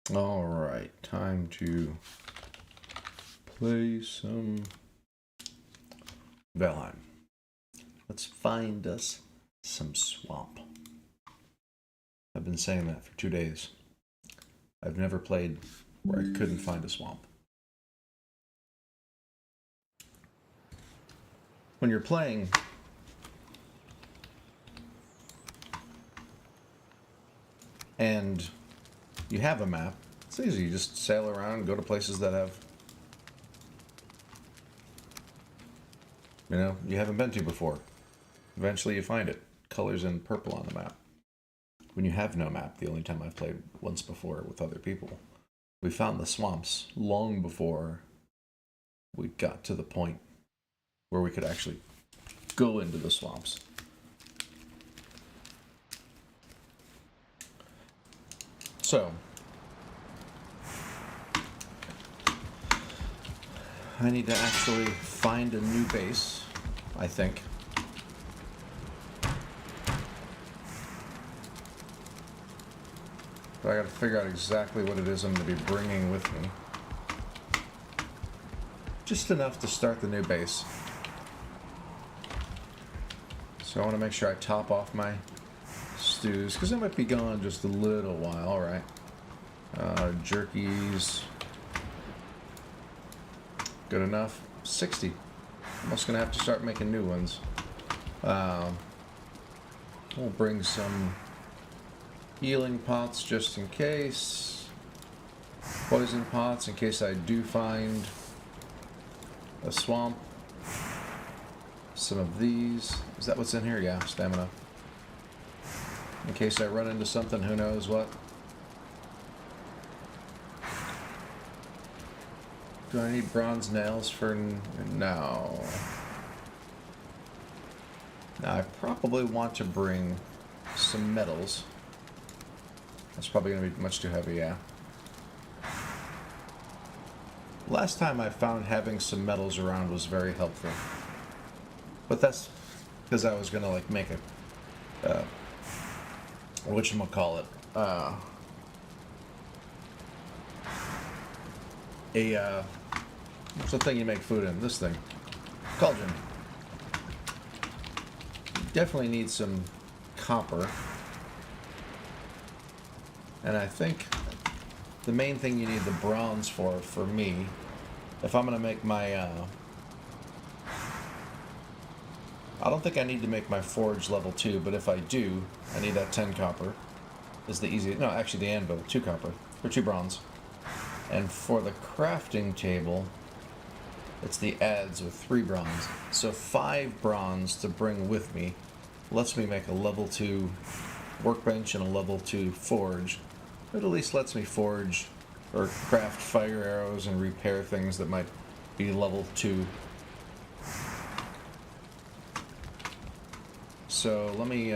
Alright, time to play some Valheim. Let's find us some swamp. I've been saying that for 2 days. I've never played where I couldn't find a swamp. When you're playing and you have a map, it's easy. You just sail around, go to places that have, you haven't been to before. Eventually you find it. Colors in purple on the map. When you have no map, the only time I've played once before with other people, we found the swamps long before we got to the point where we could actually go into the swamps. So, I need to actually find a new base, I think. But I gotta figure out exactly what it is I'm gonna be bringing with me. Just enough to start the new base. So I want to make sure I top off my stews, because I might be gone just a little while, right? Jerkies. Good enough. 60. I'm also going to have to start making new ones. We'll bring some healing pots just in case. Poison pots in case I do find a swamp. Some of these. Is that what's in here? Yeah, stamina. In case I run into something, who knows what. Do I need bronze nails for... No. Now, I probably want to bring some metals. That's probably going to be much too heavy, yeah. Last time I found having some metals around was very helpful. But that's because I was going to, like, make a... whatchamacallit? What's the thing you make food in? This thing. Cauldron. You definitely need some copper. And I think the main thing you need the bronze for me, if I'm going to make my... I don't think I need to make my forge level 2, but if I do, I need that 10 copper. Is the easiest... No, actually the anvil, 2 copper. Or 2 bronze. And for the crafting table, it's the adze with 3 bronze. So 5 bronze to bring with me lets me make a level 2 workbench and a level 2 forge. It at least lets me forge or craft fire arrows and repair things that might be level 2. So let me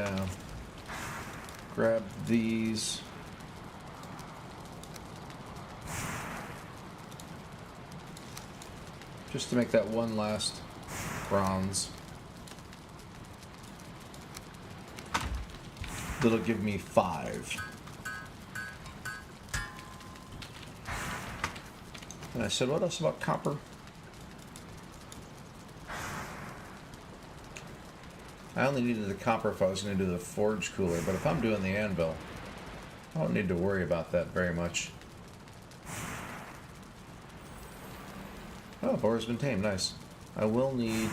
grab these. Just to make that one last bronze. That'll give me 5. And I said, what else about copper? I only needed the copper if I was going to do the forge cooler, but if I'm doing the anvil, I don't need to worry about that very much. Oh, boar's been tamed. Nice. I will need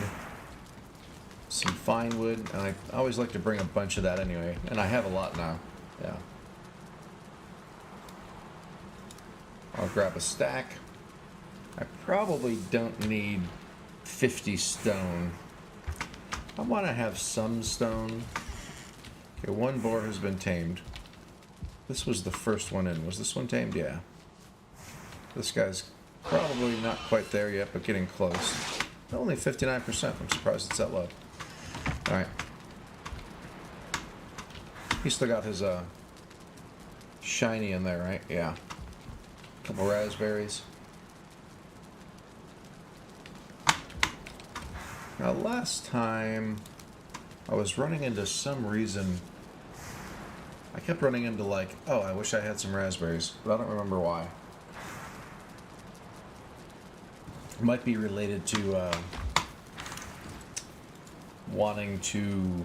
some fine wood, and I always like to bring a bunch of that anyway, and I have a lot now. Yeah. I'll grab a stack. I probably don't need 50 stone. I want to have some stone. Okay, 1 boar has been tamed. This was the first one in. Was this one tamed? Yeah. This guy's probably not quite there yet, but getting close. Only 59%. I'm surprised it's that low. Alright. He's still got his shiny in there, right? Yeah. Couple raspberries. Now, last time I was running into some reason I kept running into like, oh, I wish I had some raspberries, but I don't remember why. It might be related to wanting to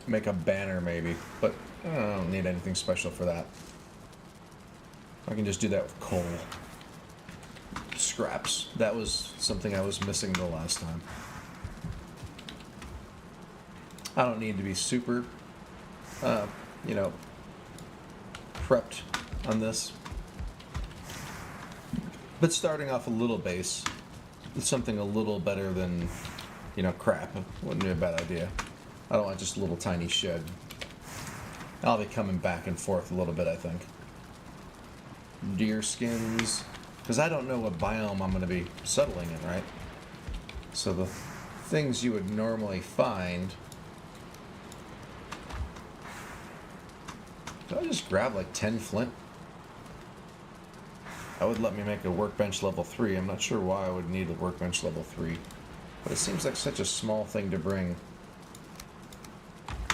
make a banner maybe, but I don't need anything special for that. I can just do that with coal. Scraps. That was something I was missing the last time. I don't need to be super, you know, prepped on this. But starting off a little base with something a little better than, you know, crap wouldn't be a bad idea. I don't want just a little tiny shed. I'll be coming back and forth a little bit, I think. Deer skins, because I don't know what biome I'm going to be settling in, right? So the things you would normally find... Did I just grab like 10 flint? That would let me make a workbench level 3. I'm not sure why I would need a workbench level 3. But it seems like such a small thing to bring.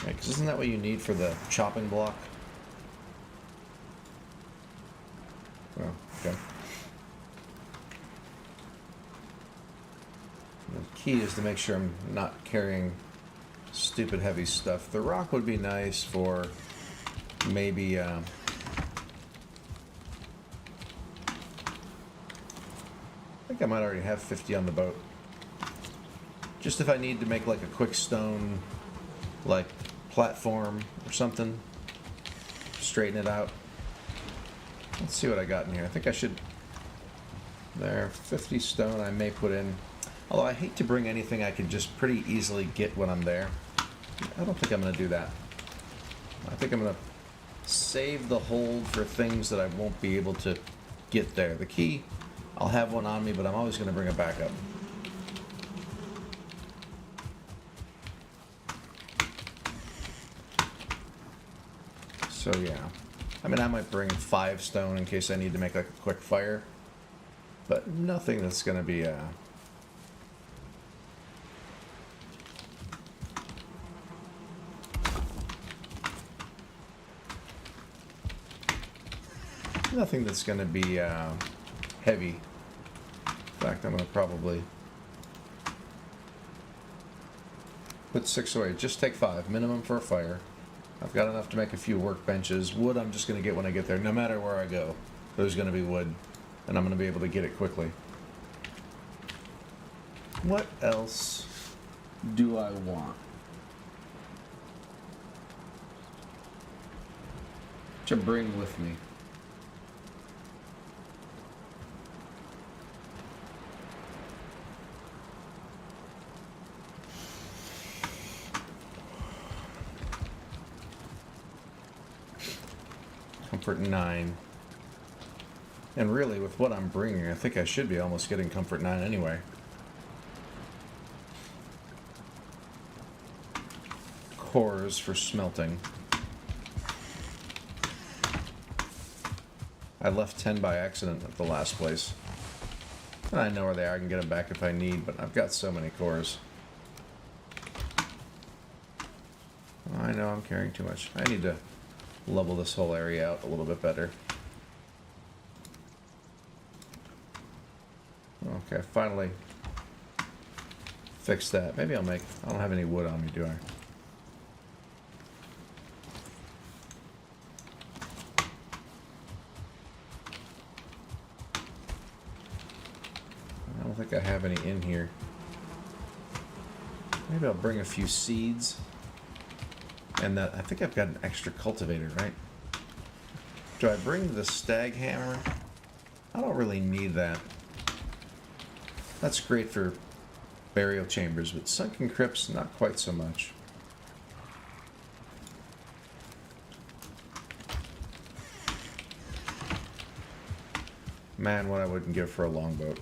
Right, because isn't that what you need for the chopping block? Oh, okay. The key is to make sure I'm not carrying stupid heavy stuff. The rock would be nice for maybe... I think I might already have 50 on the boat. Just if I need to make like a quick stone, like platform or something, straighten it out. Let's see what I got in here. I think I should... There, 50 stone I may put in. Although I hate to bring anything I could just pretty easily get when I'm there. I don't think I'm going to do that. I think I'm going to save the hold for things that I won't be able to get there. The key, I'll have one on me, but I'm always going to bring it back up. So yeah, I mean I might bring 5 stone in case I need to make like a quick fire, but nothing that's going to be nothing that's going to be heavy. In fact, I'm going to probably put 6 away. Just take 5 minimum for a fire. I've got enough to make a few workbenches. Wood I'm just going to get when I get there. No matter where I go, there's going to be wood, and I'm going to be able to get it quickly. What else do I want? To bring with me. Comfort 9. And really, with what I'm bringing, I think I should be almost getting Comfort 9 anyway. Cores for smelting. I left 10 by accident at the last place. And I know where they are, I can get them back if I need, but I've got so many cores. I know I'm carrying too much. I need to level this whole area out a little bit better. Okay, finally fix that. Maybe I don't have any wood on me, do I? I don't think I have any in here. Maybe I'll bring a few seeds. And I think I've got an extra cultivator, right? Do I bring the stag hammer? I don't really need that. That's great for burial chambers, but sunken crypts, not quite so much. Man, what I wouldn't give for a longboat.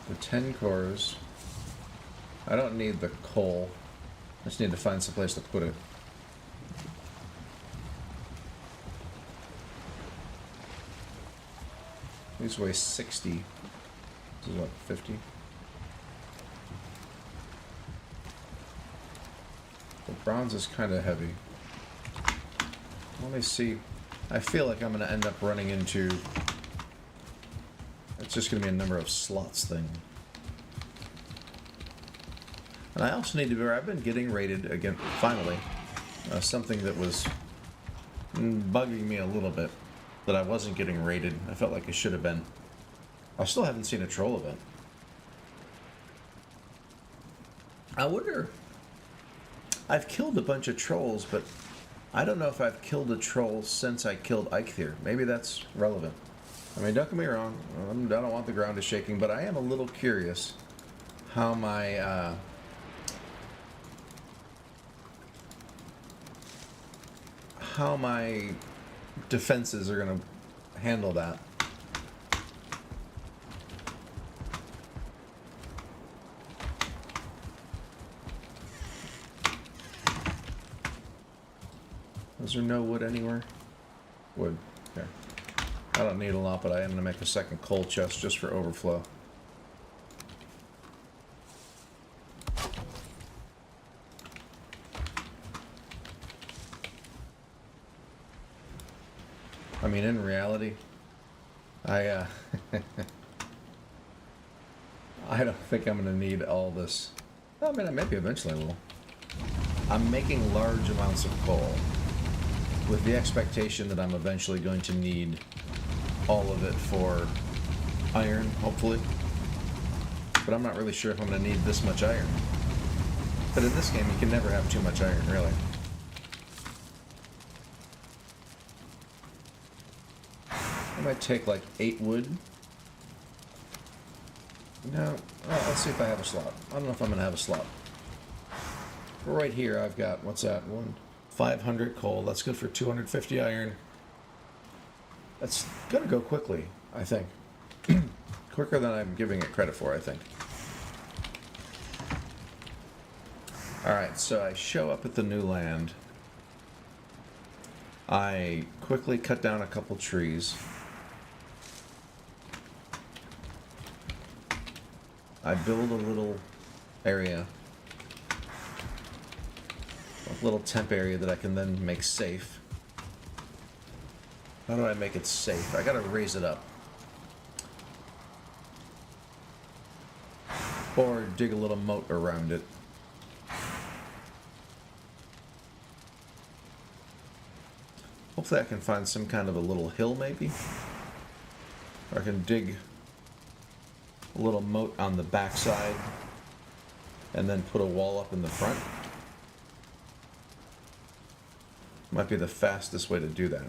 The 10 cores. I don't need the coal. I just need to find some place to put it. These weigh 60. This is what, 50? The bronze is kind of heavy. Let me see. I feel like I'm going to end up running into... It's just going to be a number of slots thing. And I also need to be... I've been getting rated again, finally. Something that was bugging me a little bit. That I wasn't getting rated. I felt like I should have been. I still haven't seen a troll event. I wonder... I've killed a bunch of trolls, but I don't know if I've killed a troll since I killed Eikthyr. Maybe that's relevant. I mean, don't get me wrong. I don't want the ground is shaking, but I am a little curious how my... how my defenses are going to handle that. Is there no wood anywhere? Wood. There. I don't need a lot, but I am going to make a second coal chest just for overflow. I mean, in reality, I don't think I'm going to need all this. I mean, maybe eventually I will. I'm making large amounts of coal with the expectation that I'm eventually going to need all of it for iron, hopefully. But I'm not really sure if I'm going to need this much iron. But in this game, you can never have too much iron, really. I might take like 8 wood. No, let's see if I have a slot. I don't know if I'm going to have a slot. Right here, I've got, what's that? 500 coal. That's good for 250 iron. That's going to go quickly, I think. Quicker than I'm giving it credit for, I think. Alright, so I show up at the new land. I quickly cut down a couple trees. I build a little area. A little temp area that I can then make safe. How do I make it safe? I gotta raise it up. Or dig a little moat around it. Hopefully I can find some kind of a little hill, maybe? Or I can dig a little moat on the backside and then put a wall up in the front. Might be the fastest way to do that.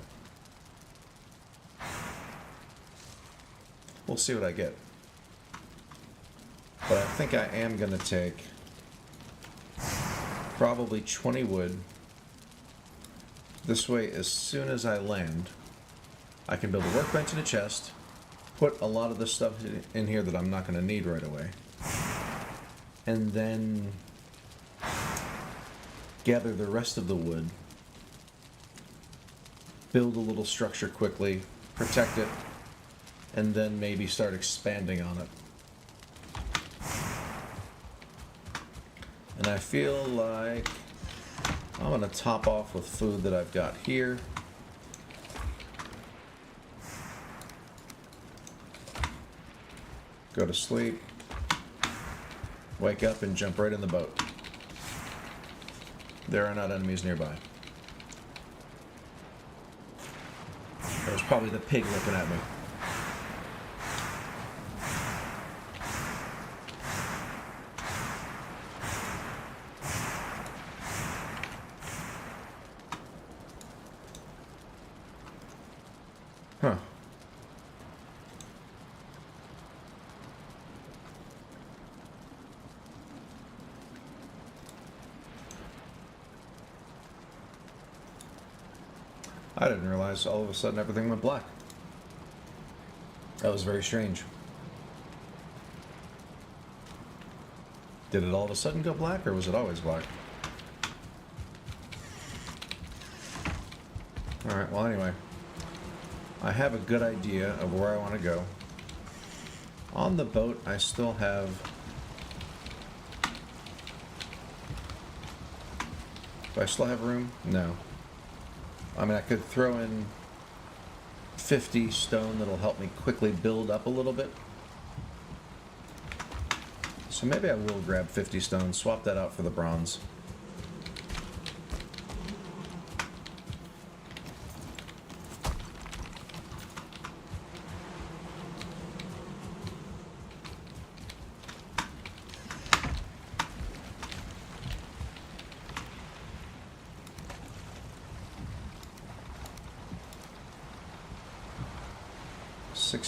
We'll see what I get. But I think I am going to take probably 20 wood. This way, as soon as I land, I can build a workbench and a chest, put a lot of the stuff in here that I'm not going to need right away, and then gather the rest of the wood, build a little structure quickly, protect it, and then maybe start expanding on it. And I feel like I'm going to top off with food that I've got here. Go to sleep, wake up, and jump right in the boat. There are not enemies nearby. There's probably the pig looking at me. Huh. I didn't realize all of a sudden everything went black. That was very strange. Did it all of a sudden go black, or was it always black? Alright, well anyway. I have a good idea of where I want to go. On the boat, I still have... Do I still have room? No. I mean, I could throw in 50 stone that'll help me quickly build up a little bit. So maybe I will grab 50 stone, swap that out for the bronze.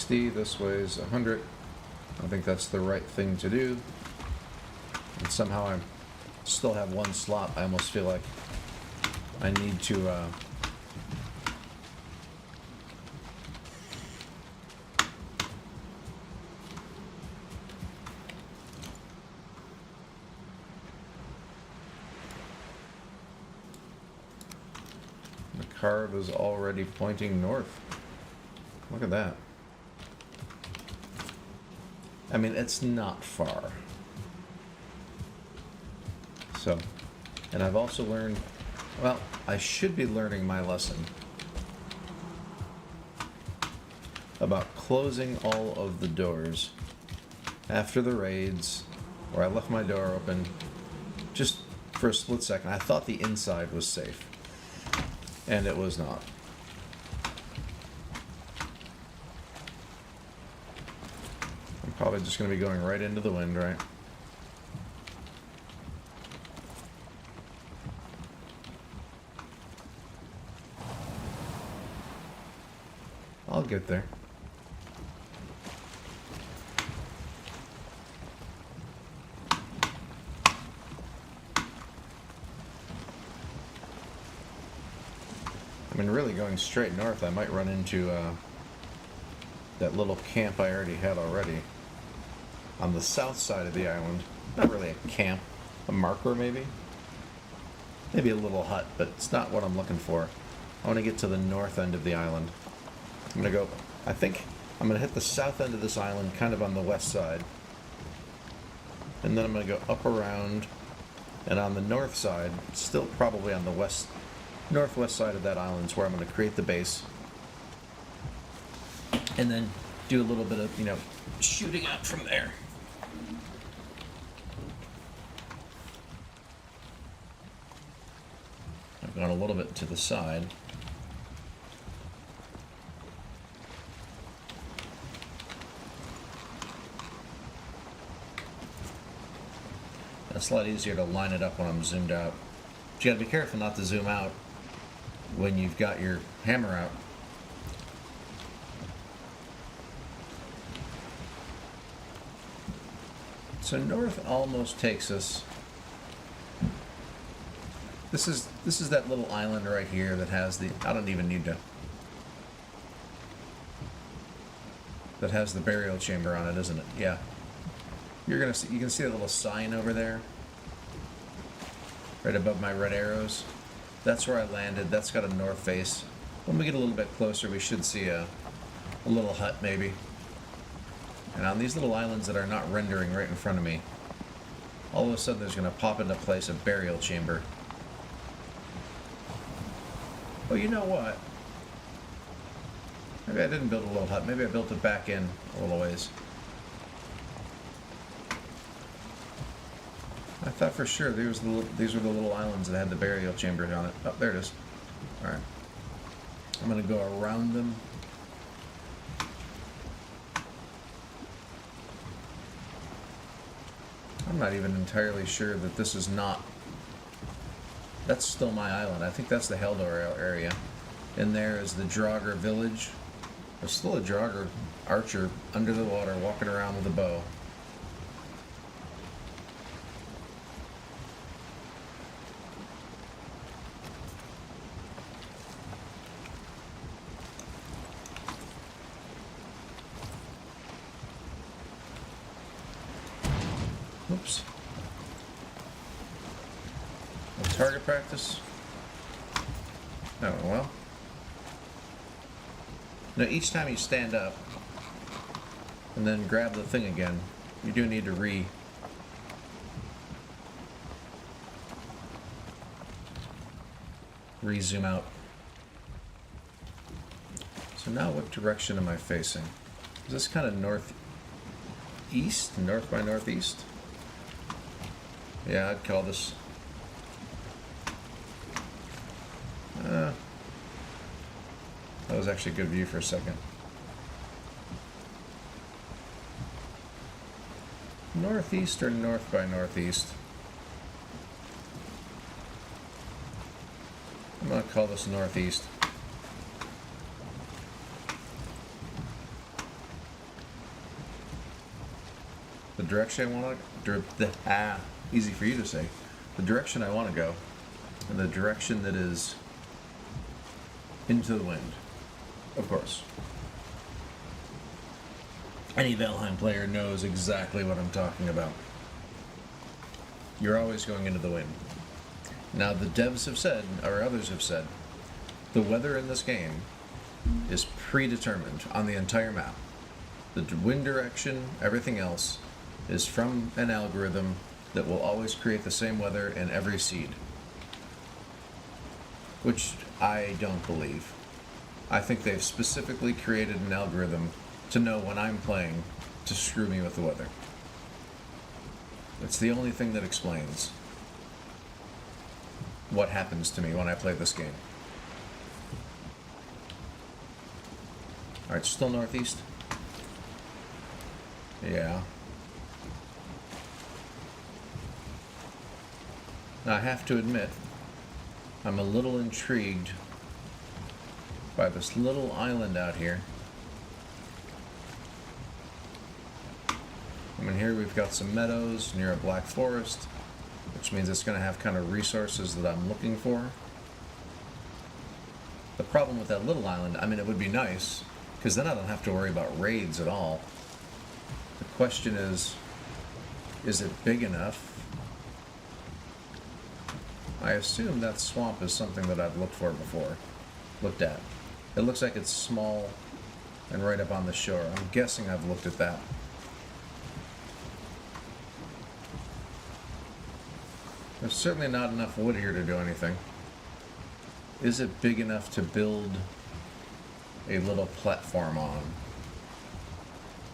This way is 100. I think that's the right thing to do. And somehow I still have one slot. I almost feel like I need to the card is already pointing north. Look at that. I mean, it's not far. So, and I've also learned, well, I should be learning my lesson about closing all of the doors after the raids, where I left my door open just for a split second. I thought the inside was safe, and it was not. Probably just going to be going right into the wind, right? I'll get there. I mean, really going straight north, I might run into that little camp I already had already. On the south side of the island. Not really a camp, a marker maybe? Maybe a little hut, but it's not what I'm looking for. I want to get to the north end of the island. I'm going to go, I think I'm going to hit the south end of this island, kind of on the west side. And then I'm going to go up around, and on the north side, still probably on the northwest side of that island is where I'm going to create the base. And then do a little bit of, shooting out from there. I've gone a little bit to the side. It's a lot easier to line it up when I'm zoomed out. But you gotta be careful not to zoom out when you've got your hammer out. So north almost takes us. This is that little island right here that has the, I don't even need to, that has the burial chamber on it, isn't it? Yeah. You can see a little sign over there, right above my red arrows. That's where I landed. That's got a north face. When we get a little bit closer, we should see a little hut maybe. And on these little islands that are not rendering right in front of me, all of a sudden there's going to pop into place a burial chamber. Oh, you know what? Maybe I didn't build a little hut. Maybe I built it back in a little ways. I thought for sure these were the little islands that had the burial chamber on it. Oh, there it is. All right. I'm going to go around them. I'm not even entirely sure that this is not... That's still my island. I think that's the Heldor area. And there is the Draugr village. There's still a Draugr archer under the water walking around with a bow. Oops. Target practice? Oh, well. Now, each time you stand up, and then grab the thing again, you do need to re-zoom out. So now what direction am I facing? Is this kind of northeast? North by northeast? Yeah, I'd call this... that was actually a good view for a second. Northeast or north by northeast? I'm going to call this northeast. The direction I want to... easy for you to say. The direction I want to go, and the direction that is into the wind, of course. Any Valheim player knows exactly what I'm talking about. You're always going into the wind. Now, the devs have said, or others have said, the weather in this game is predetermined on the entire map. The wind direction, everything else, is from an algorithm that will always create the same weather in every seed. Which I don't believe. I think they've specifically created an algorithm to know when I'm playing to screw me with the weather. It's the only thing that explains what happens to me when I play this game. Alright, still northeast? Yeah. Now I have to admit, I'm a little intrigued by this little island out here. I mean, here we've got some meadows near a black forest, which means it's going to have kind of resources that I'm looking for. The problem with that little island, I mean, it would be nice, because then I don't have to worry about raids at all. The question is it big enough? I assume that swamp is something that I've looked at. It looks like it's small and right up on the shore. I'm guessing I've looked at that. There's certainly not enough wood here to do anything. Is it big enough to build a little platform on?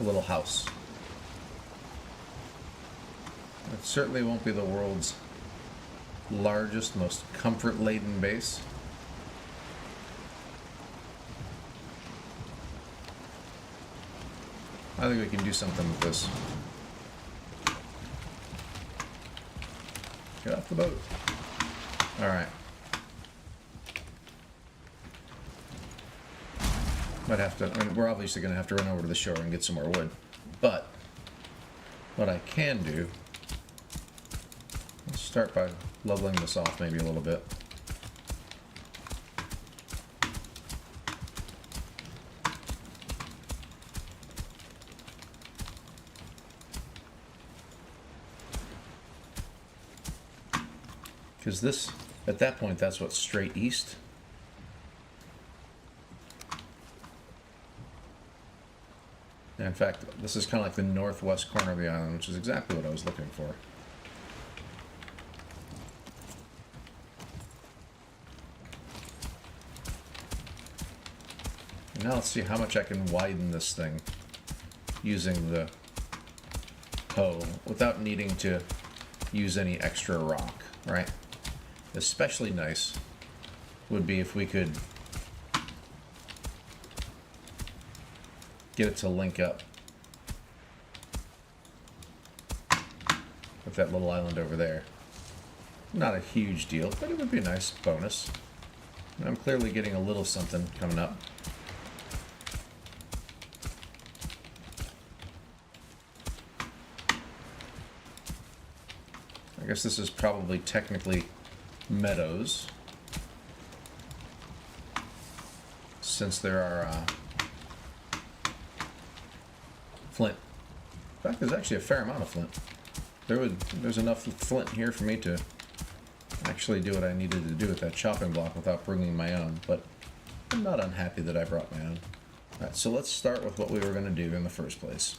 A little house? It certainly won't be the world's largest, most comfort-laden base. I think we can do something with this. Get off the boat. Alright. Might have to, I mean, we're obviously going to have to run over to the shore and get some more wood. But, what I can do, let's start by leveling this off maybe a little bit. Because this, at that point, that's what's straight east. And in fact, this is kind of like the northwest corner of the island, which is exactly what I was looking for. And now let's see how much I can widen this thing using the hoe without needing to use any extra rock, right? Especially nice would be if we could get it to link up with that little island over there. Not a huge deal, but it would be a nice bonus. And I'm clearly getting a little something coming up. I guess this is probably technically meadows, since there are flint. In fact, there's actually a fair amount of flint. There's enough flint here for me to actually do what I needed to do with that chopping block without bringing my own, but I'm not unhappy that I brought my own. Alright, so let's start with what we were going to do in the first place.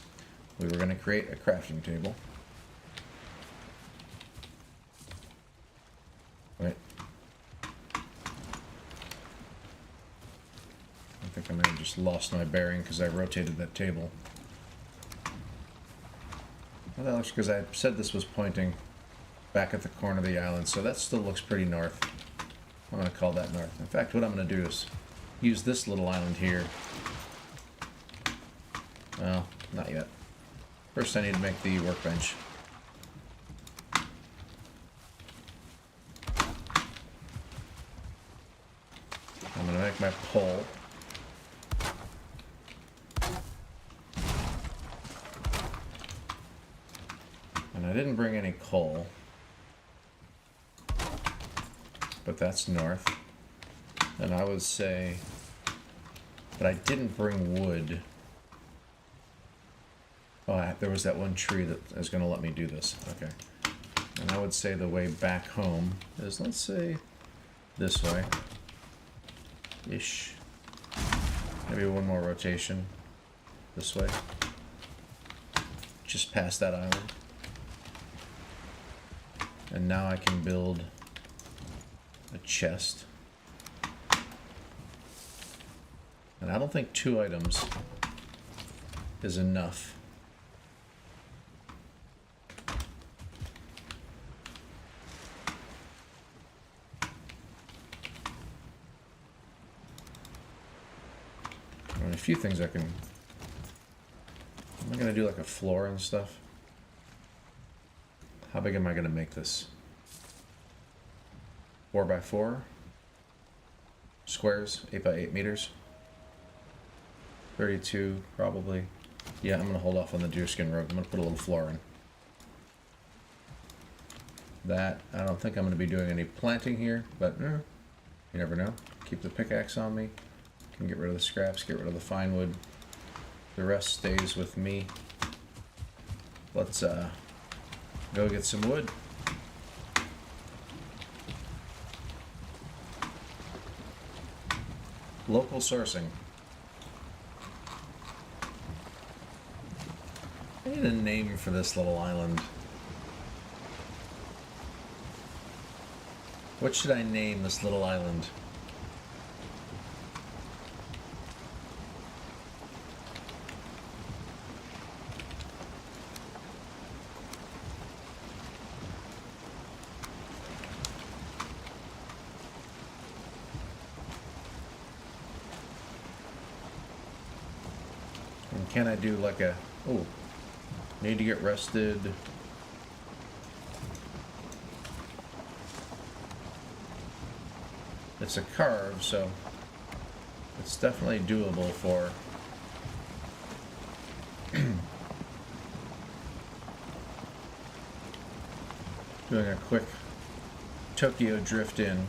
we were going to create a crafting table. Right. I think I may have just lost my bearing because I rotated that table. Well, that looks because I said this was pointing back at the corner of the island, so that still looks pretty north. I'm going to call that north. In fact, what I'm going to do is use this little island here. Well, not yet. First I need to make the workbench. I'm going to make my pole. And I didn't bring any coal. But that's north. And I would say... But I didn't bring wood. Oh, there was that one tree that is going to let me do this. Okay. And I would say the way back home is, let's say, this way. Ish. Maybe one more rotation. This way. Just past that island. And now I can build a chest. And I don't think 2 items is enough. I mean, a few things I can... Am I going to do like a floor and stuff? How big am I going to make this? 4 by 4 squares, 8 by 8 meters. 32 probably. Yeah, I'm going to hold off on the deerskin rug. I'm going to put a little floor in. That, I don't think I'm going to be doing any planting here, but you never know. Keep the pickaxe on me. Can get rid of the scraps, get rid of the fine wood. The rest stays with me. Let's go get some wood. Local sourcing. I need a name for this little island. What should I name this little island? And can I do like a... Oh, need to get rested. It's a carve, so it's definitely doable for doing a quick Tokyo drift in.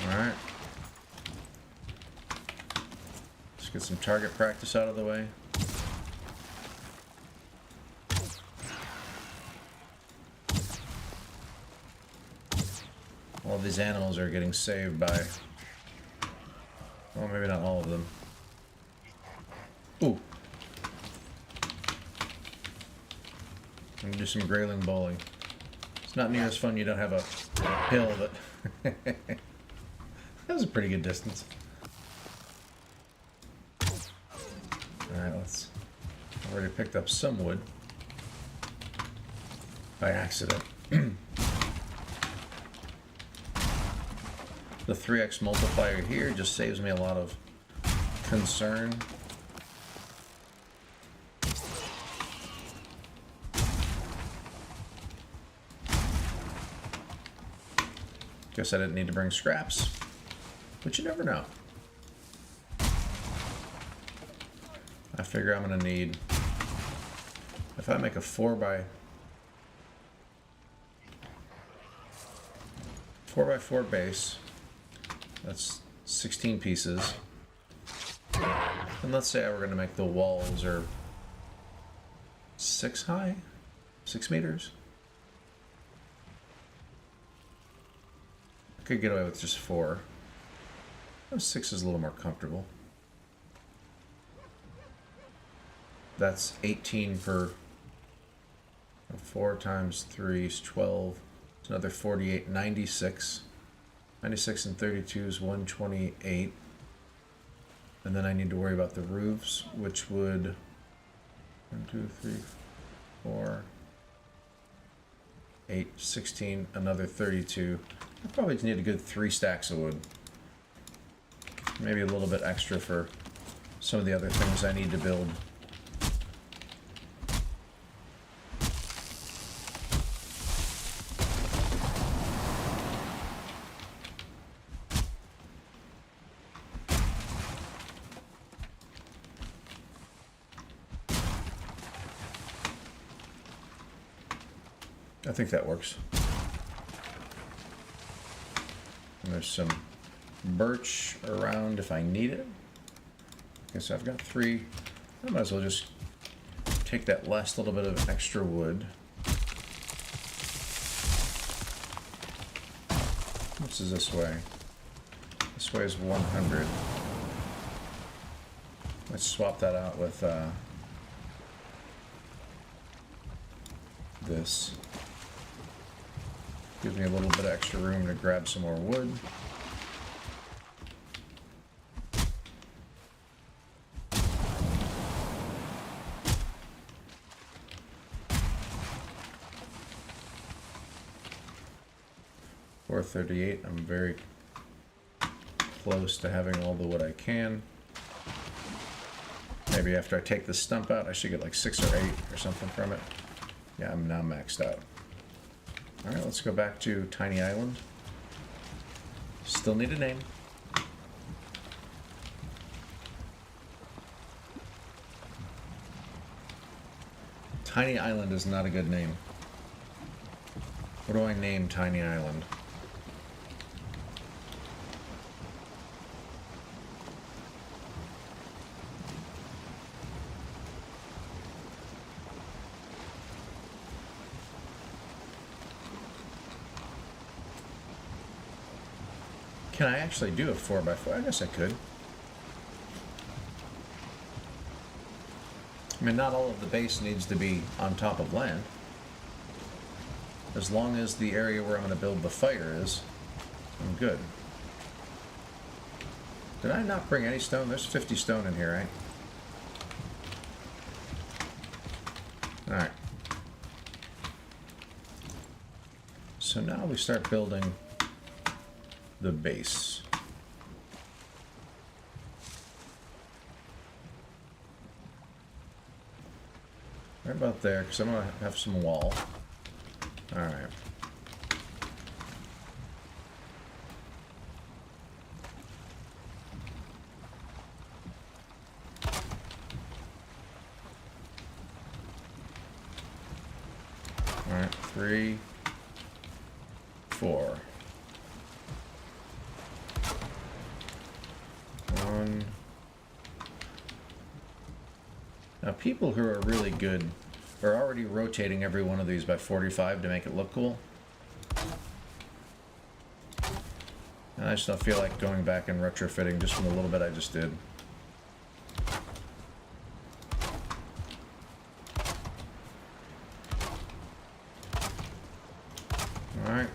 Alright. Let's get some target practice out of the way. All of these animals are getting saved by... Well, maybe not all of them. Ooh. I'm gonna do some grayling bowling. It's not near as fun, you don't have a hill, but... That was a pretty good distance. Alright, let's... I've already picked up some wood. By accident. The 3x multiplier here just saves me a lot of concern. Guess I didn't need to bring scraps, but you never know. I figure I'm gonna need, if I make a 4 by 4 base, that's 16 pieces. And let's say we're gonna make the walls are 6 high, 6 meters. I could get away with just 4. 6 is a little more comfortable. That's 18 per 4 times 3 is 12. It's another 48, 96. 96 and 32 is 128. And then I need to worry about the roofs, which would 1, 2, 3, 4, 8, 16, another 32. I probably need a good 3 stacks of wood. Maybe a little bit extra for some of the other things I need to build. I think that works. And there's some birch around if I need it. Okay, so I've got 3. I might as well just take that last little bit of extra wood. What's this way? This way is 100. Let's swap that out with this. Gives me a little bit of extra room to grab some more wood. $438. I'm very close to having all the wood I can. Maybe after I take the stump out, I should get like 6 or 8 or something from it. Yeah, I'm now maxed out. Alright, let's go back to Tiny Island. Still need a name. Tiny Island is not a good name. What do I name Tiny Island? Can I actually do a 4x4? I guess I could. I mean, not all of the base needs to be on top of land. As long as the area where I'm going to build the fire is, I'm good. Did I not bring any stone? There's 50 stone in here, right? Alright. So now we start building the base. Right about there, because I'm going to have some wall. Alright. Alright, 3, 4. 1. Now, people who are really good are already rotating every one of these by 45 to make it look cool. And I just don't feel like going back and retrofitting just from the little bit I just did. Alright.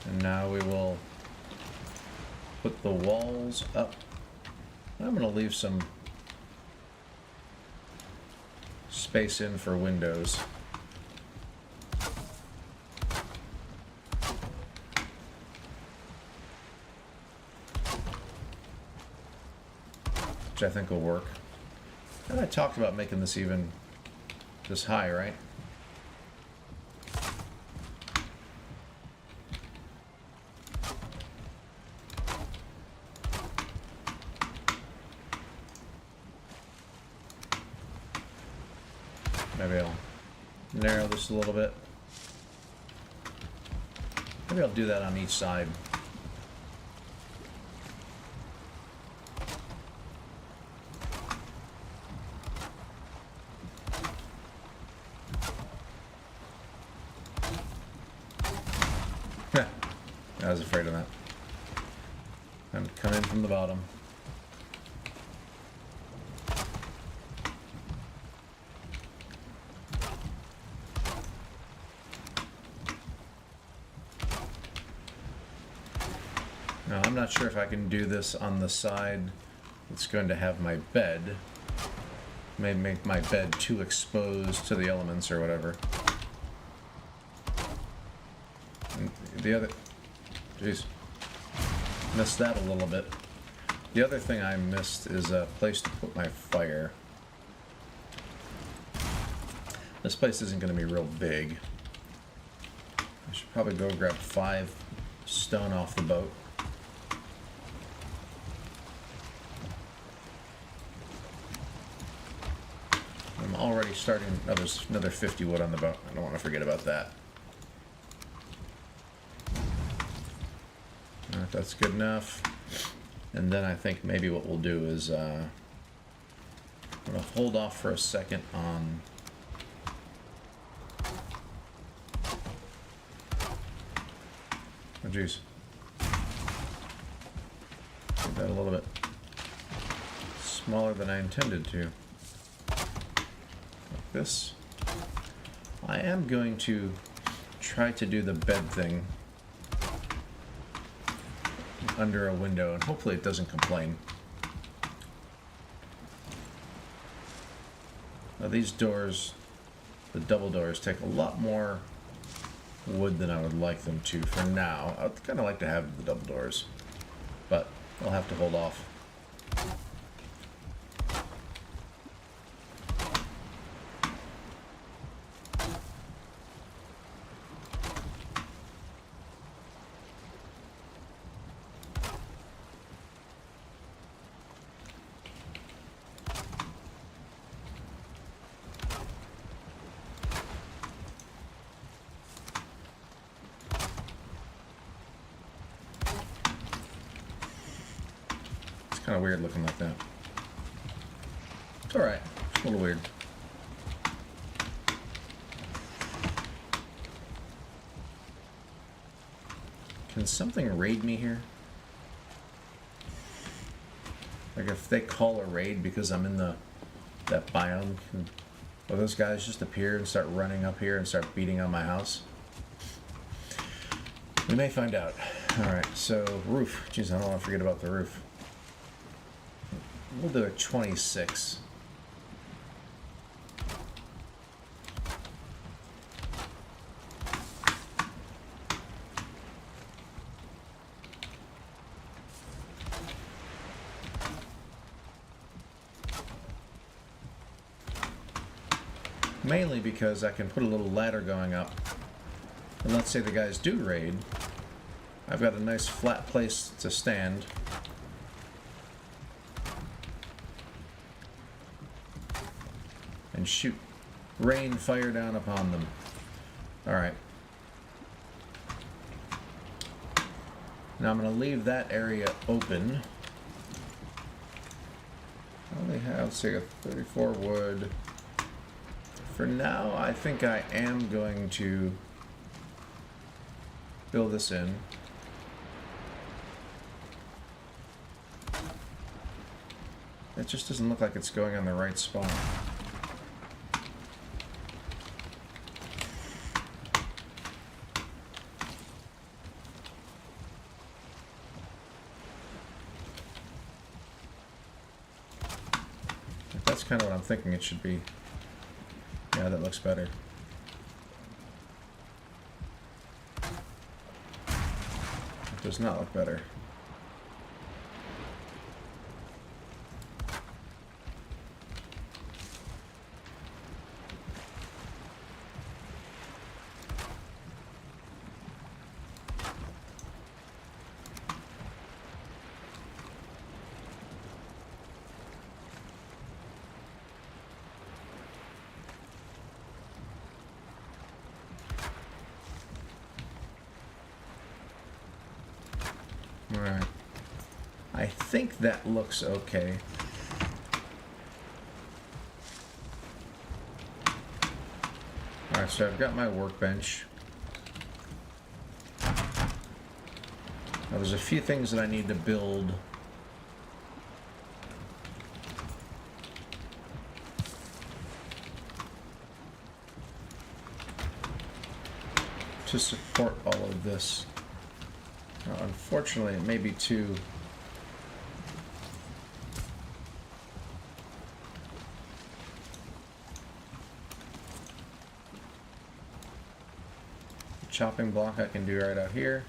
And now we will put the walls up. I'm going to leave some space in for windows. Which I think will work. And I talked about making this even this high, right? Maybe I'll narrow this a little bit. Maybe I'll do that on each side. I was afraid of that. I'm coming from the bottom. Now, I'm not sure if I can do this on the side that's going to have my bed. May make my bed too exposed to the elements or whatever. And the other... Jeez. Missed that a little bit. The other thing I missed is a place to put my fire. This place isn't going to be real big. I should probably go grab 5 stone off the boat. I'm already starting... Oh, there's another 50 wood on the boat. I don't want to forget about that. Alright, that's good enough. And then I think maybe what we'll do is... I'm going to hold off for a second on... Oh, jeez. Did that a little bit smaller than I intended to. This. I am going to try to do the bed thing under a window, and hopefully it doesn't complain. Now these doors, the double doors, take a lot more wood than I would like them to for now. I'd kind of like to have the double doors, but I'll have to hold off. Kind of weird looking like that. It's alright. It's a little weird. Can something raid me here? Like if they call a raid because I'm in that biome, will those guys just appear and start running up here and start beating on my house? We may find out. Alright, so roof. Jeez, I don't want to forget about the roof. We'll do a 26. Mainly because I can put a little ladder going up. And let's say the guys do raid. I've got a nice flat place to stand. And shoot rain fire down upon them. Alright. Now I'm going to leave that area open. I only have, let's see, 34 wood. For now, I think I am going to fill this in. It just doesn't look like it's going on the right spot. That's kind of what I'm thinking it should be. Yeah, that looks better. It does not look better. Alright. I think that looks okay. Alright, so I've got my workbench. Now there's a few things that I need to build. To support all of this. Now, unfortunately, it may be too... chopping block I can do right out here.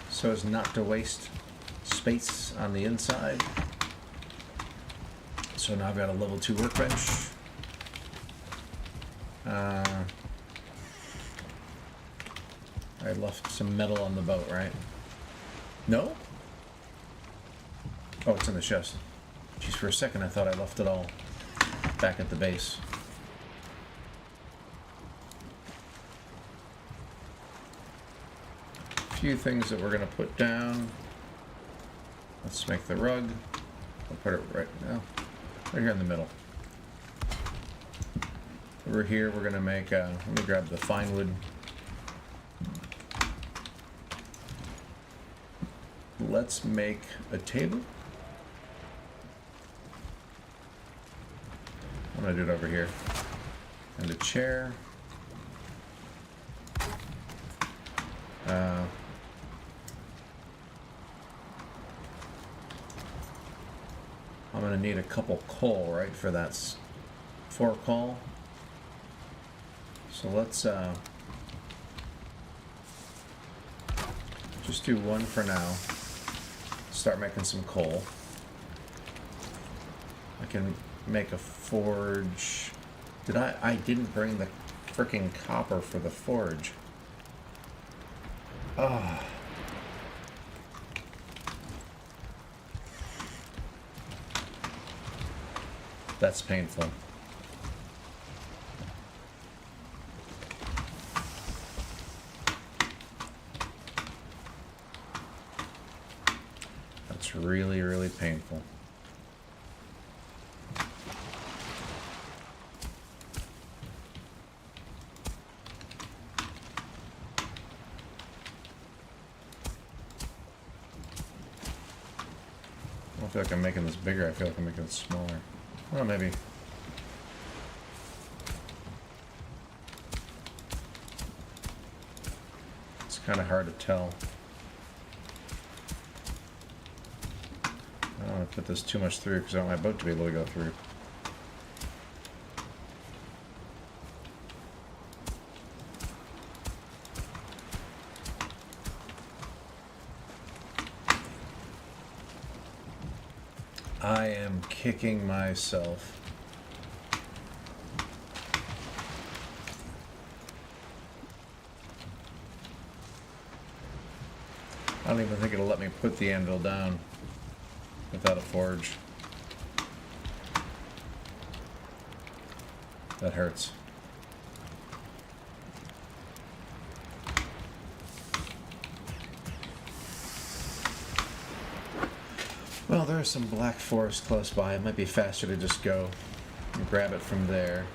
So as not to waste space on the inside. So now I've got a level 2 workbench. I left some metal on the boat, right? No? Oh, it's in the chest. Jeez, for a second I thought I left it all back at the base. A few things that we're going to put down. Let's make the rug. I'll put it right now, right here in the middle. Over here we're going to make, let me grab the fine wood. Let's make a table. I'm going to do it over here. And a chair. I'm going to need a couple coal, right, for that 4 coal. So let's just do 1 for now. Start making some coal. I can make a forge. I didn't bring the frickin' copper for the forge. Ah. That's painful. That's really, really painful. I don't feel like I'm making this bigger, I feel like I'm making it smaller. Well, maybe. It's kind of hard to tell. I don't want to put this too much through because I want my boat to be able to go through. I am kicking myself. I don't even think it'll let me put the anvil down without a forge. That hurts. Well, there's some black forest close by. It might be faster to just go and grab it from there.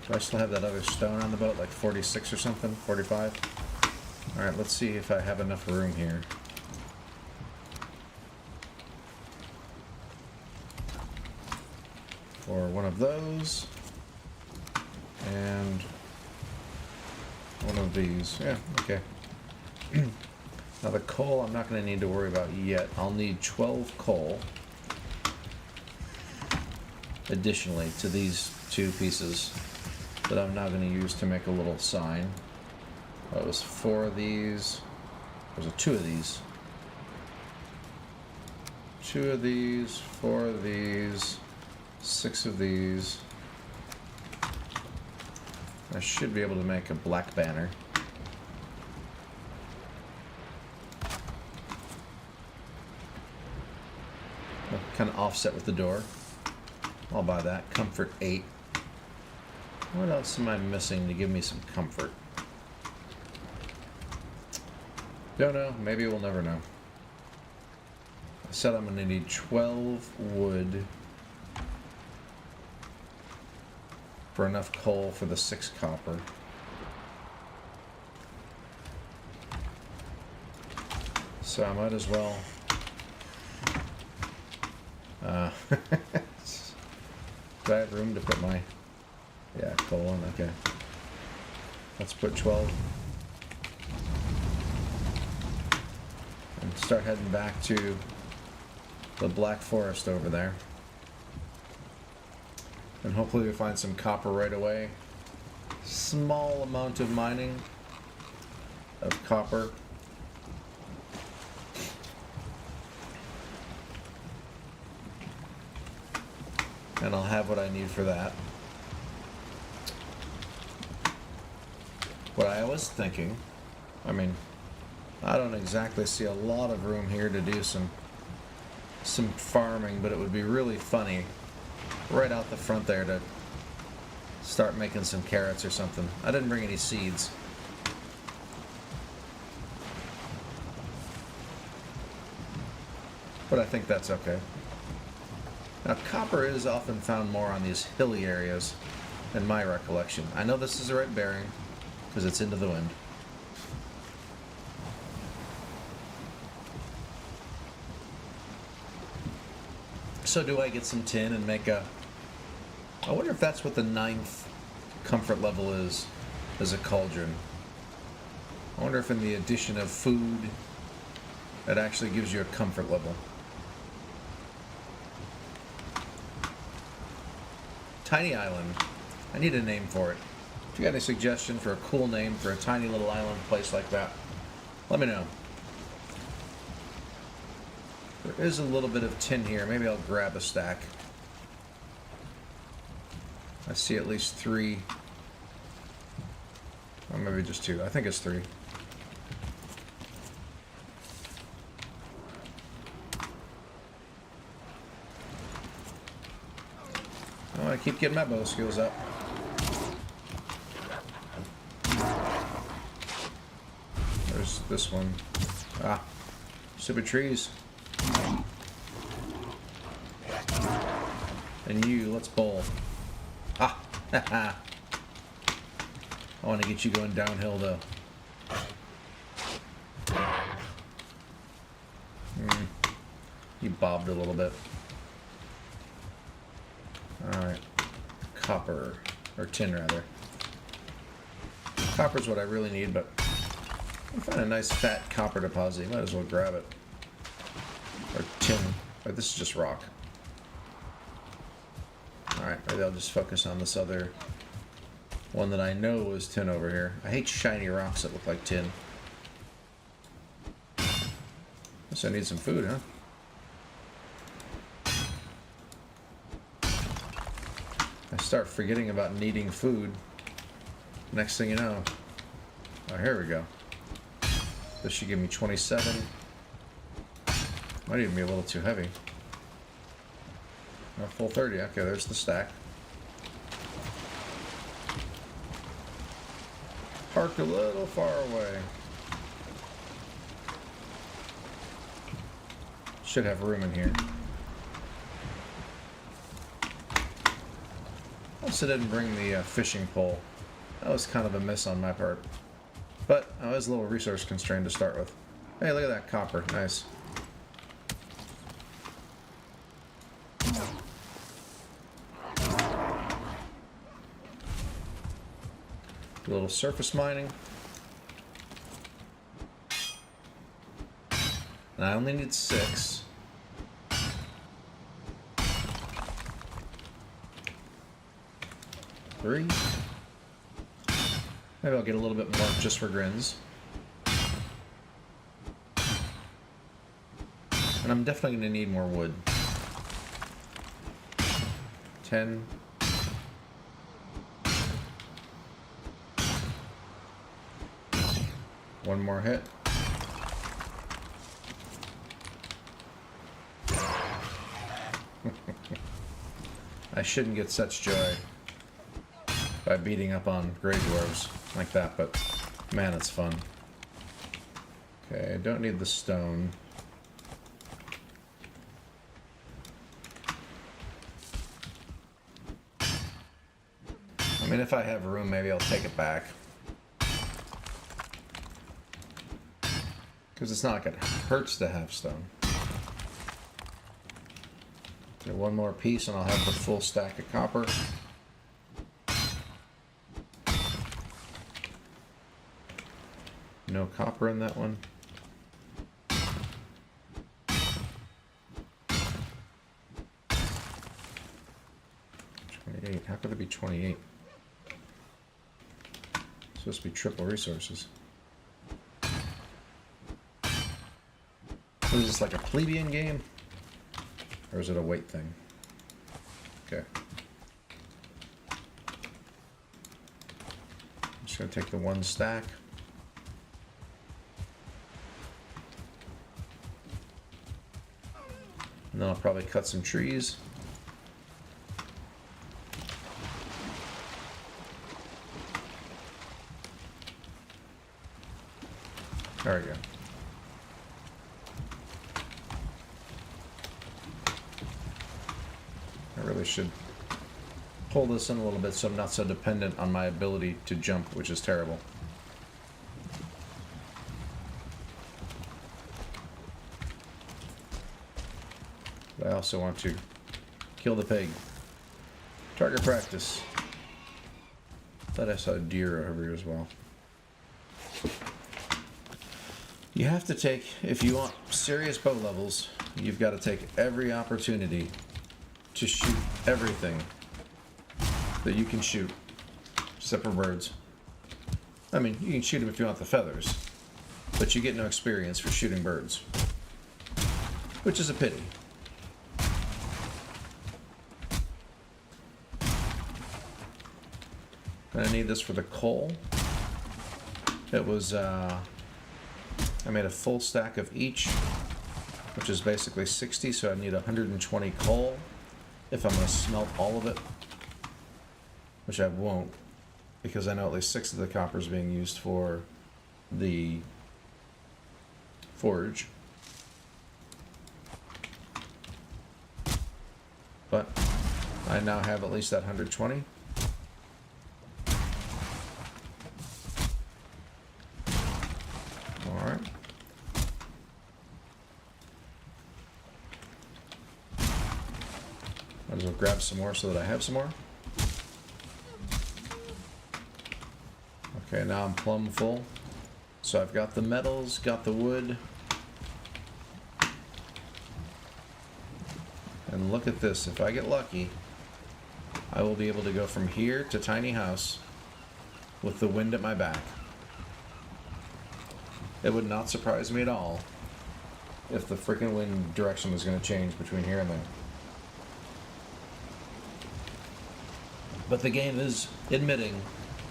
Do I still have that other stone on the boat, like 46 or something? 45? Alright, let's see if I have enough room here. For one of those. And one of these. Yeah, okay. Now the coal I'm not going to need to worry about yet. I'll need 12 coal. Additionally to these 2 pieces that I'm now going to use to make a little sign. That was 4 of these. There's 2 of these. 2 of these, 4 of these, 6 of these. I should be able to make a black banner. Kind of offset with the door. I'll buy that. Comfort 8. What else am I missing to give me some comfort? Don't know. Maybe we'll never know. I said I'm going to need 12 wood for enough coal for the 6 copper. So I might as well... do I have room to put my... Yeah, coal on, okay. Let's put 12. And start heading back to the Black Forest over there. And hopefully we find some copper right away. Small amount of mining of copper. And I'll have what I need for that. What I was thinking, I mean, I don't exactly see a lot of room here to do some farming, but it would be really funny right out the front there to start making some carrots or something. I didn't bring any seeds. But I think that's okay. Now, copper is often found more on these hilly areas, in my recollection. I know this is the right bearing, because it's into the wind. So do I get some tin and make a... I wonder if that's what the 9th comfort level is as a cauldron. I wonder if in the addition of food, it actually gives you a comfort level. Tiny Island. I need a name for it. If you got any suggestion for a cool name for a tiny little island place like that, let me know. There is a little bit of tin here. Maybe I'll grab a stack. I see at least 3. Or maybe just 2. I think it's 3. Oh, I keep getting my bow skills up. There's this one. Ah, stupid trees. And you, let's bowl. Ah, haha. I want to get you going downhill though. You bobbed a little bit. Alright. Copper. Or tin, rather. Copper's what I really need, but if you find a nice fat copper deposit, you might as well grab it. Or tin. Or this is just rock. Alright, maybe I'll just focus on this other one that I know was tin over here. I hate shiny rocks that look like tin. Guess I need some food, huh? I start forgetting about needing food. Next thing you know... Oh, here we go. This should give me 27. Might even be a little too heavy. Oh, full 30. Okay, there's the stack. Parked a little far away. Should have room in here. Also didn't bring the fishing pole. That was kind of a miss on my part. But I was a little resource constrained to start with. Hey, look at that copper. Nice. A little surface mining. And I only need 6. Three. Maybe I'll get a little bit more just for grins. And I'm definitely going to need more wood. 10. One more hit. I shouldn't get such joy by beating up on Grey Dwarves like that, but man, it's fun. Okay, I don't need the stone. I mean, if I have room, maybe I'll take it back. Because it's not like it hurts to have stone. Okay, one more piece and I'll have the full stack of copper. No copper in that one. 28. How could it be 28? It's supposed to be triple resources. Is this like a plebeian game? Or is it a weight thing? Okay. I'm just going to take the one stack. And then I'll probably cut some trees. There we go. I really should pull this in a little bit so I'm not so dependent on my ability to jump, which is terrible. But I also want to kill the pig. Target practice. Thought I saw a deer over here as well. You have to take, if you want serious bow levels, you've got to take every opportunity to shoot everything that you can shoot, except for birds. I mean, you can shoot them if you want the feathers, but you get no experience for shooting birds, which is a pity. I need this for the coal. It was, I made a full stack of each, which is basically 60, so I need 120 coal if I'm going to smelt all of it, which I won't, because I know at least 6 of the copper is being used for the forge. But I now have at least that 120. Alright. Might as well grab some more so that I have some more. Okay, now I'm plumb full. So I've got the metals, got the wood. And look at this, if I get lucky, I will be able to go from here to tiny house with the wind at my back. It would not surprise me at all if the freaking wind direction was going to change between here and there. But the game is admitting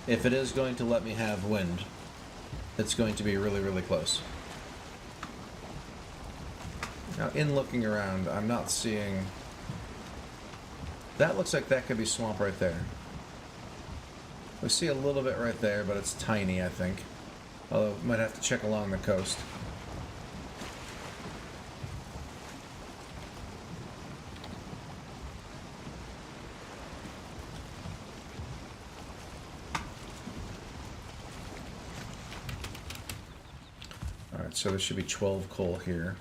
if it is going to let me have wind, it's going to be really, really close. Now, in looking around, I'm not seeing... That looks like that could be swamp right there. We see a little bit right there, but it's tiny, I think. Although, might have to check along the coast. Alright, so there should be 12 coal here.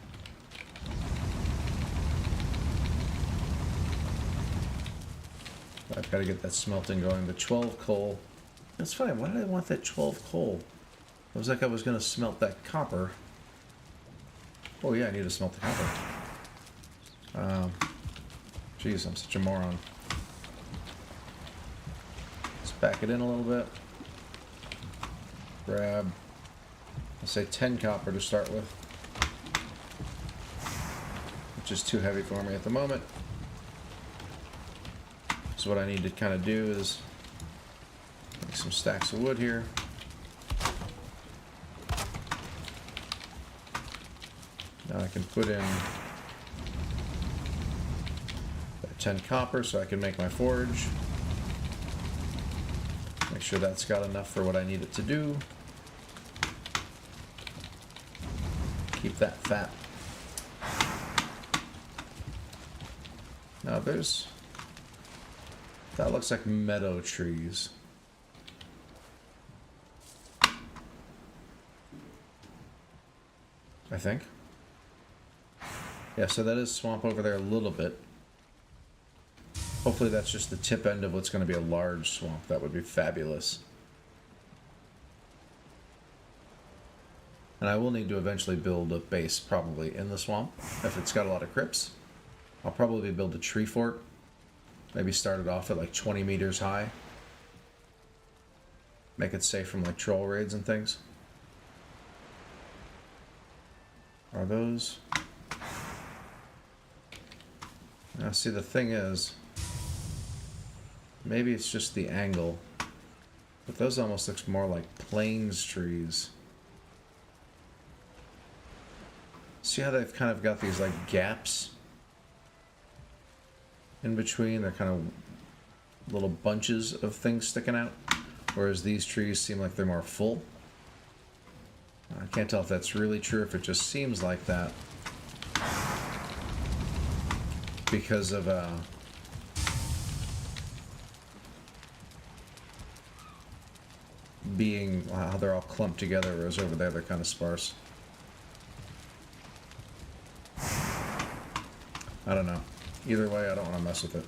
I've got to get that smelting going. The 12 coal. That's funny. Why did I want that 12 coal? It was like I was going to smelt that copper. Oh yeah, I need to smelt the copper. Jeez, I'm such a moron. Let's back it in a little bit. Grab, let's say 10 copper to start with. Which is too heavy for me at the moment. So what I need to kind of do is make some stacks of wood here. Now I can put in that 10 copper so I can make my forge. Make sure that's got enough for what I need it to do. Keep that fat. Now there's... That looks like meadow trees. I think. Yeah, so that is swamp over there a little bit. Hopefully that's just the tip end of what's going to be a large swamp. That would be fabulous. And I will need to eventually build a base, probably, in the swamp. If it's got a lot of crypts. I'll probably build a tree fort. Maybe start it off at like 20 meters high. Make it safe from like troll raids and things. Are those... Now see, the thing is... Maybe it's just the angle. But those almost looks more like plains trees. See how they've kind of got these like gaps in between? They're kind of little bunches of things sticking out. Whereas these trees seem like they're more full. I can't tell if that's really true, if it just seems like that. Because of being how they're all clumped together, whereas over there they're kind of sparse. I don't know. Either way, I don't want to mess with it.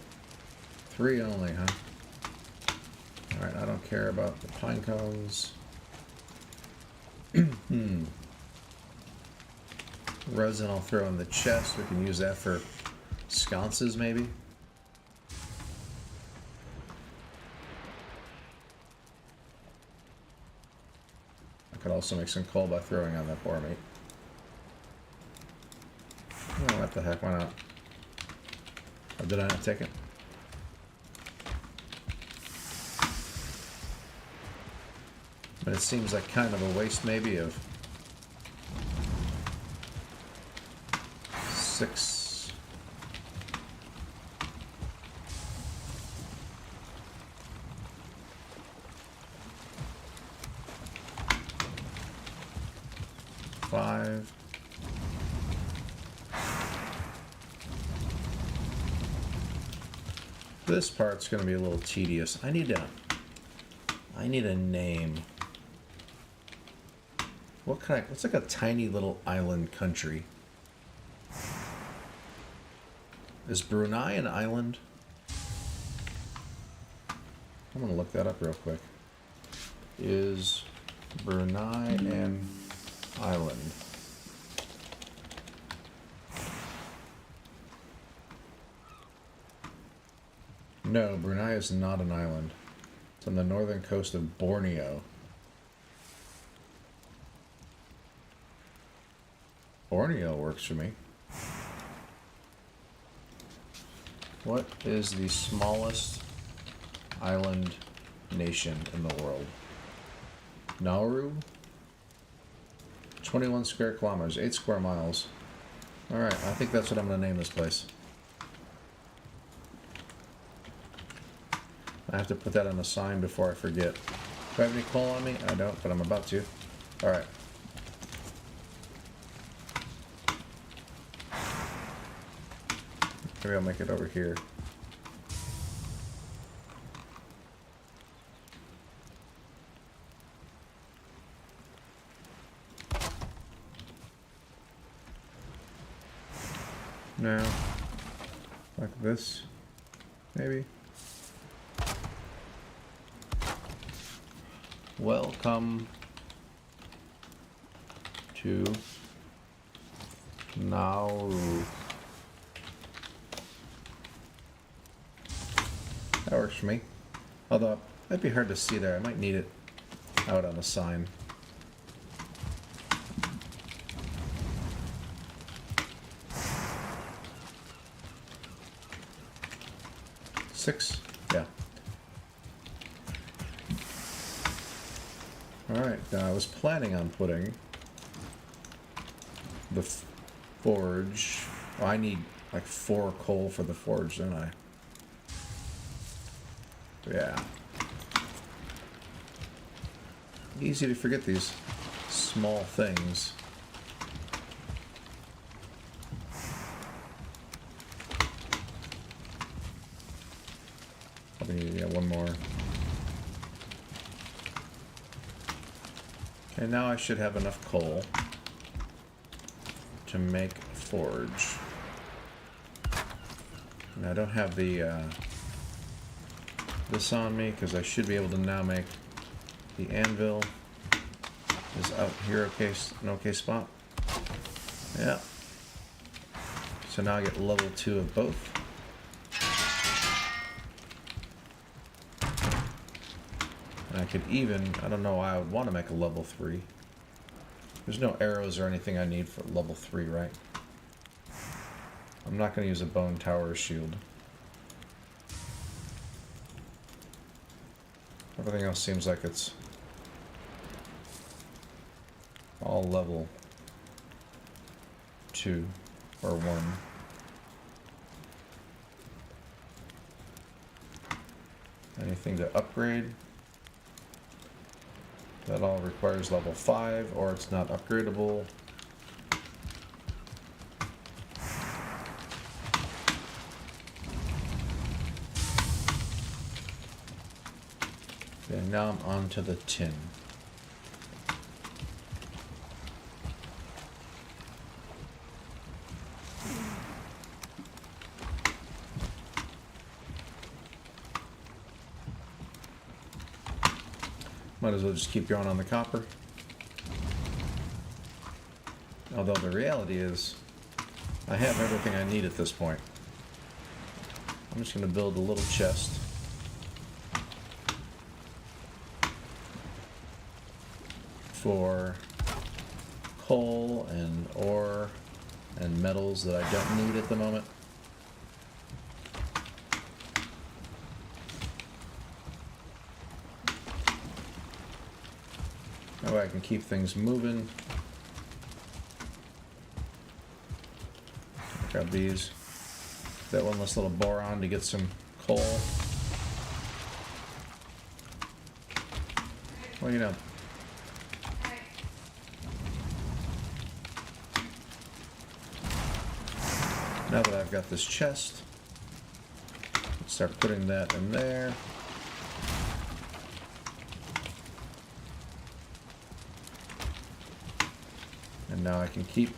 3 only, huh? Alright, I don't care about the pine cones. Resin I'll throw in the chest. We can use that for sconces, maybe. I could also make some coal by throwing on that boar meat. Oh, what the heck, why not? Or did I not take it? But it seems like kind of a waste maybe of 6. Five. This part's going to be a little tedious. I need a name. What's like a tiny little island country? Is Brunei an island? I'm gonna look that up real quick. Is Brunei an island? No, Brunei is not an island. It's on the northern coast of Borneo. Borneo works for me. What is the smallest island nation in the world? Nauru? 21 square kilometers, 8 square miles. Alright, I think that's what I'm going to name this place. I have to put that on a sign before I forget. Do I have any coal on me? I don't, but I'm about to. Alright. Maybe I'll make it over here. Now, like this, maybe. Welcome to Nauru. That works for me. Although, it might be hard to see there. I might need it out on the sign. Six? Yeah. Alright, now I was planning on putting the forge. Oh, I need like 4 coal for the forge, don't I? Yeah. Easy to forget these small things. one more. Okay, now I should have enough coal to make a forge. And I don't have the this on me because I should be able to now make the anvil. Is out here okay, an okay spot? Yeah. So now I get level 2 of both. And I could even, I don't know why I would want to make a level 3. There's no arrows or anything I need for level 3, right? I'm not going to use a bone tower shield. Everything else seems like it's all level 2 or 1. Anything to upgrade? That all requires level 5 or it's not upgradable. And now I'm on to the tin. Might as well just keep going on the copper. Although the reality is, I have everything I need at this point. I'm just going to build a little chest. For coal and ore and metals that I don't need at the moment. That way I can keep things moving. Grab these. That one less little boron to get some coal. Well, you know. Now that I've got this chest, let's start putting that in there. And now I can keep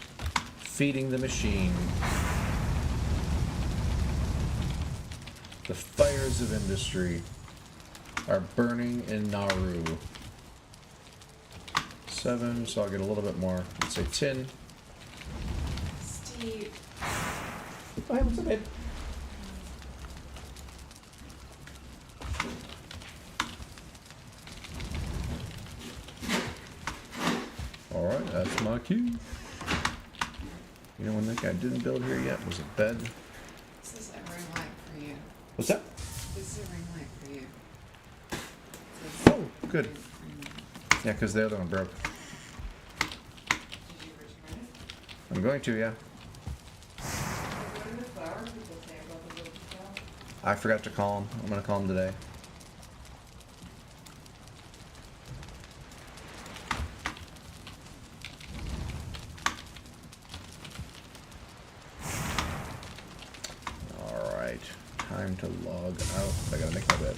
feeding the machine. The fires of industry are burning in Nauru. 7, so I'll get a little bit more, let's say tin. Steve. Oh, hey, what's up, babe? Alright, that's my cue. You know, one thing I didn't build here yet was a bed. This is a ring light for you. What's that? This is a ring light for you. Oh, good. Yeah, because the other one broke. Did you return it? I'm going to, yeah. I forgot to call him. I'm going to call him today. Alright. Time to log out. I gotta make my bed.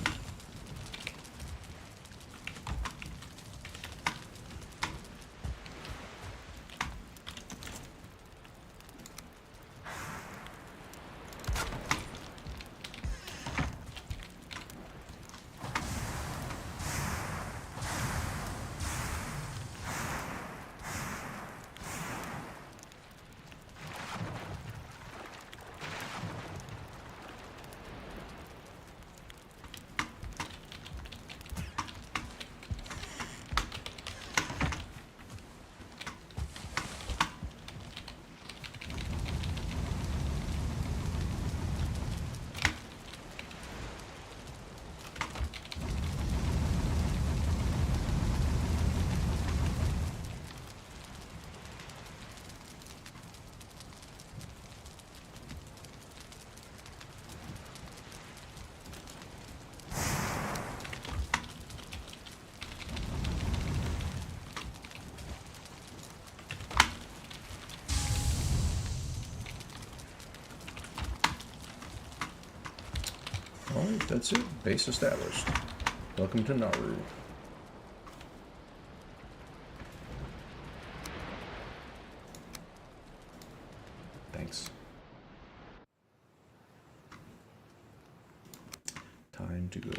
Alright, that's it. Base established. Welcome to Nauru. Thanks. Time to go.